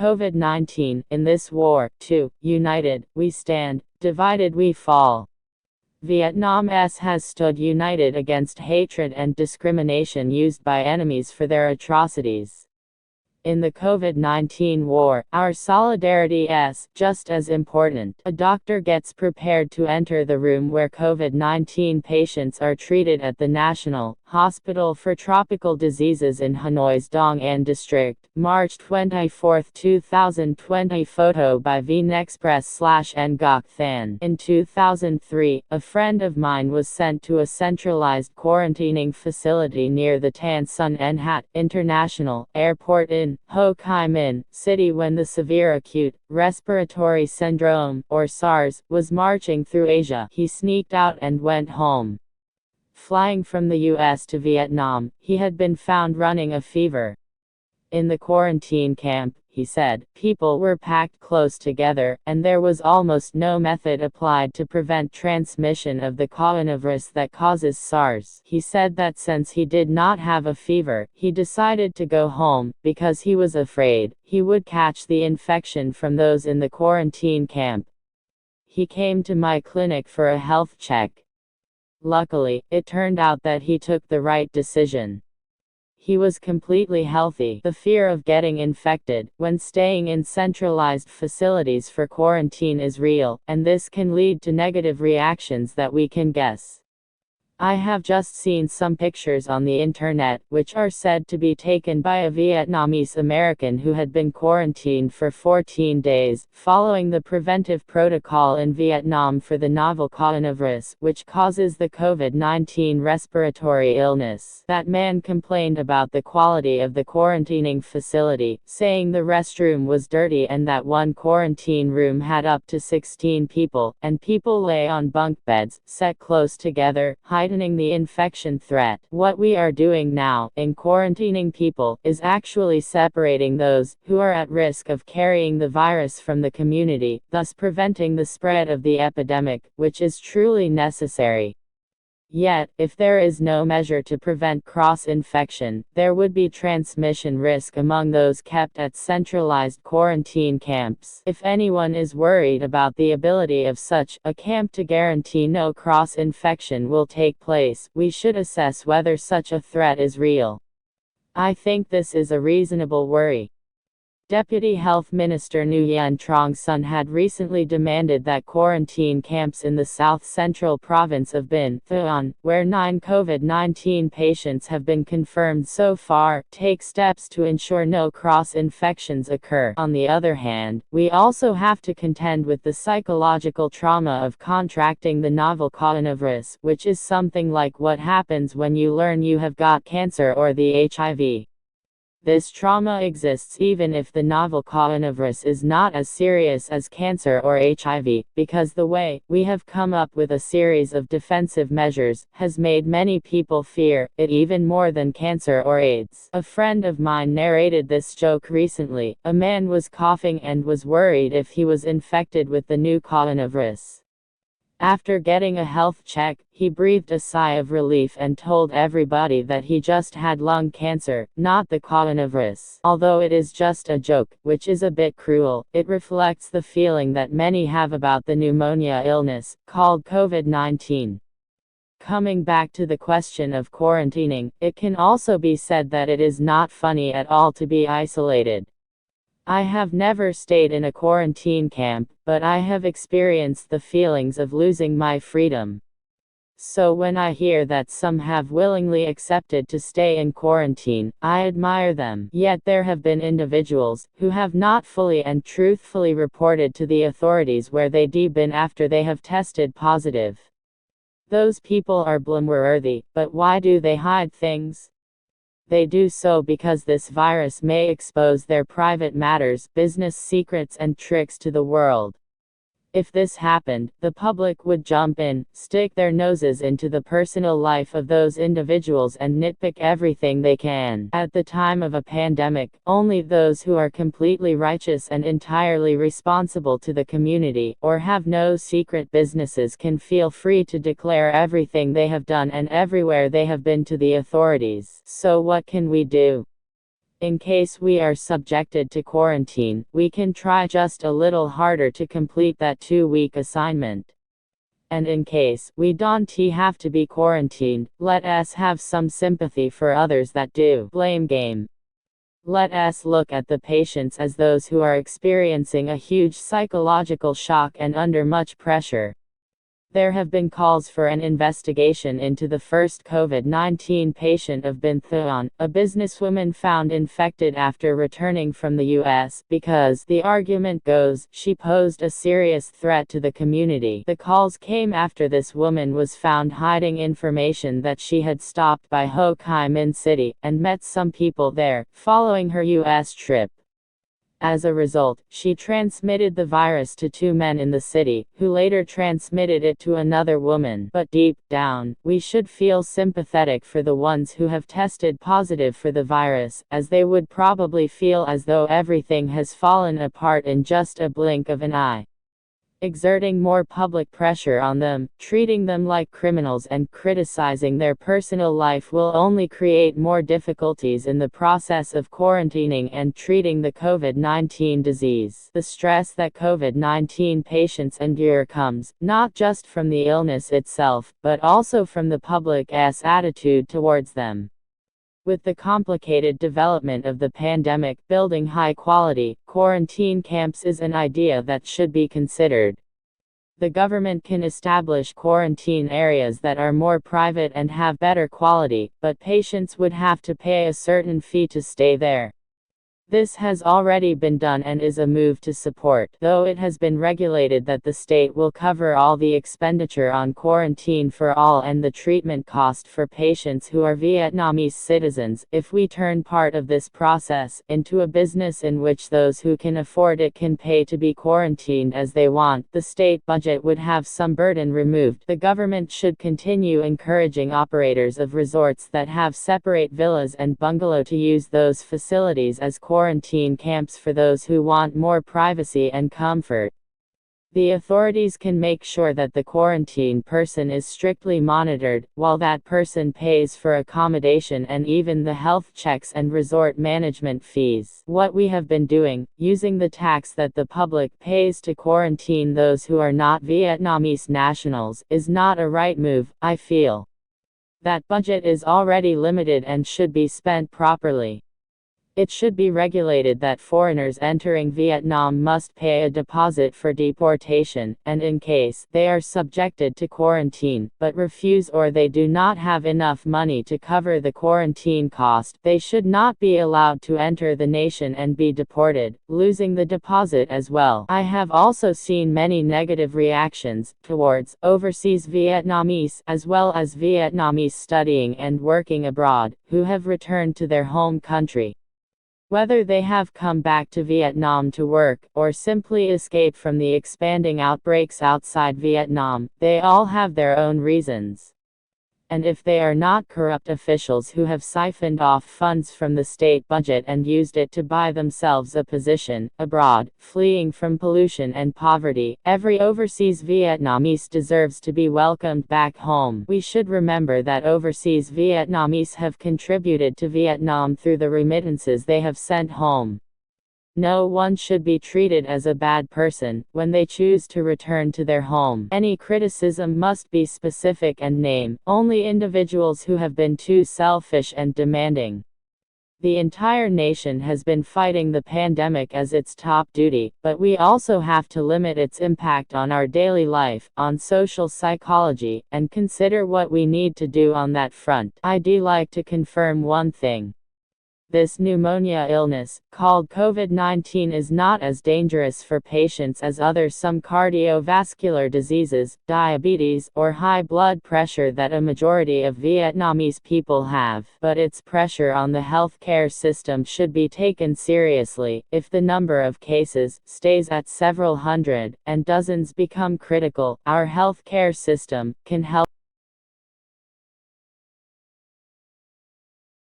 COVID-19, in this war, too, united, we stand, divided we fall. Vietnam has stood united against hatred and discrimination used by enemies for their atrocities. In the COVID-19 war, our solidarity is just as important. A doctor gets prepared to enter the room where COVID-19 patients are treated at the National Hospital for Tropical Diseases in Hanoi's Dong An district, March 24, 2020. Photo by VnExpress/Ngoc Thanh. In 2003, a friend of mine was sent to a centralized quarantining facility near the Tan Son Nhat International Airport in Ho Chi Minh City when the severe acute respiratory syndrome, or SARS, was marching through Asia. He sneaked out and went home. Flying from the US to Vietnam, he had been found running a fever. In the quarantine camp, he said, people were packed close together, and there was almost no method applied to prevent transmission of the coronavirus that causes SARS. He said that since he did not have a fever, he decided to go home, because he was afraid he would catch the infection from those in the quarantine camp. He came to my clinic for a health check. Luckily, it turned out that he took the right decision. He was completely healthy. The fear of getting infected when staying in centralized facilities for quarantine is real, and this can lead to negative reactions that we can guess. I have just seen some pictures on the internet, which are said to be taken by a Vietnamese American who had been quarantined for 14 days, following the preventive protocol in Vietnam for the novel coronavirus, which causes the COVID-19 respiratory illness. That man complained about the quality of the quarantining facility, saying the restroom was dirty and that one quarantine room had up to 16 people, and people lay on bunk beds, set close together, heightening the infection threat. What we are doing now, in quarantining people, is actually separating those who are at risk of carrying the virus from the community, thus preventing the spread of the epidemic, which is truly necessary. Yet, if there is no measure to prevent cross-infection, there would be transmission risk among those kept at centralized quarantine camps. If anyone is worried about the ability of such a camp to guarantee no cross-infection will take place, we should assess whether such a threat is real. I think this is a reasonable worry. Deputy Health Minister Nguyen Trong Son had recently demanded that quarantine camps in the south-central province of Binh Thuan, where 9 COVID-19 patients have been confirmed so far, take steps to ensure no cross-infections occur. On the other hand, we also have to contend with the psychological trauma of contracting the novel coronavirus, which is something like what happens when you learn you have got cancer or the HIV. This trauma exists even if the novel coronavirus is not as serious as cancer or HIV, because the way we have come up with a series of defensive measures has made many people fear it even more than cancer or AIDS. A friend of mine narrated this joke recently. A man was coughing and was worried if he was infected with the new coronavirus. After getting a health check, he breathed a sigh of relief and told everybody that he just had lung cancer, not the coronavirus. Although it is just a joke, which is a bit cruel, it reflects the feeling that many have about the pneumonia illness, called COVID-19. Coming back to the question of quarantining, it can also be said that it is not funny at all to be isolated. I have never stayed in a quarantine camp, but I have experienced the feelings of losing my freedom. So when I hear that some have willingly accepted to stay in quarantine, I admire them. Yet there have been individuals who have not fully and truthfully reported to the authorities where they've been after they have tested positive. Those people are blameworthy, but why do they hide things? They do so because this virus may expose their private matters, business secrets and tricks to the world. If this happened, the public would jump in, stick their noses into the personal life of those individuals and nitpick everything they can. At the time of a pandemic, only those who are completely righteous and entirely responsible to the community, or have no secret businesses, can feel free to declare everything they have done and everywhere they have been to the authorities. So what can we do? In case we are subjected to quarantine, we can try just a little harder to complete that 2-week assignment. And in case we don't have to be quarantined, let us have some sympathy for others that do. Blame game. Let us look at the patients as those who are experiencing a huge psychological shock and under much pressure. There have been calls for an investigation into the first COVID-19 patient of Bin Thuan, a businesswoman found infected after returning from the US, because, the argument goes, she posed a serious threat to the community. The calls came after this woman was found hiding information that she had stopped by Ho Chi Minh City, and met some people there, following her US trip. As a result, she transmitted the virus to 2 men in the city, who later transmitted it to another woman. But deep down, we should feel sympathetic for the ones who have tested positive for the virus, as they would probably feel as though everything has fallen apart in just a blink of an eye. Exerting more public pressure on them, treating them like criminals and criticizing their personal life will only create more difficulties in the process of quarantining and treating the COVID-19 disease. The stress that COVID-19 patients endure comes, not just from the illness itself, but also from the public's attitude towards them. With the complicated development of the pandemic, building high-quality quarantine camps is an idea that should be considered. The government can establish quarantine areas that are more private and have better quality, but patients would have to pay a certain fee to stay there. This has already been done and is a move to support, though it has been regulated that the state will cover all the expenditure on quarantine for all and the treatment cost for patients who are Vietnamese citizens. If we turn part of this process into a business in which those who can afford it can pay to be quarantined as they want, the state budget would have some burden removed. The government should continue encouraging operators of resorts that have separate villas and bungalow to use those facilities as quarantine camps for those who want more privacy and comfort. The authorities can make sure that the quarantine person is strictly monitored, while that person pays for accommodation and even the health checks and resort management fees. What we have been doing, using the tax that the public pays to quarantine those who are not Vietnamese nationals, is not a right move, I feel. That budget is already limited and should be spent properly. It should be regulated that foreigners entering Vietnam must pay a deposit for deportation, and in case they are subjected to quarantine, but refuse or they do not have enough money to cover the quarantine cost, they should not be allowed to enter the nation and be deported, losing the deposit as well. I have also seen many negative reactions towards overseas Vietnamese, as well as Vietnamese studying and working abroad, who have returned to their home country. Whether they have come back to Vietnam to work, or simply escape from the expanding outbreaks outside Vietnam, they all have their own reasons. And if they are not corrupt officials who have siphoned off funds from the state budget and used it to buy themselves a position abroad, fleeing from pollution and poverty, every overseas Vietnamese deserves to be welcomed back home. We should remember that overseas Vietnamese have contributed to Vietnam through the remittances they have sent home. No one should be treated as a bad person when they choose to return to their home. Any criticism must be specific and name only individuals who have been too selfish and demanding. The entire nation has been fighting the pandemic as its top duty, but we also have to limit its impact on our daily life, on social psychology, and consider what we need to do on that front. I'd like to confirm one thing. This pneumonia illness, called COVID-19, is not as dangerous for patients as some cardiovascular diseases, diabetes, or high blood pressure that a majority of Vietnamese people have. But its pressure on the healthcare system should be taken seriously. If the number of cases stays at several hundred, and dozens become critical, our healthcare system can help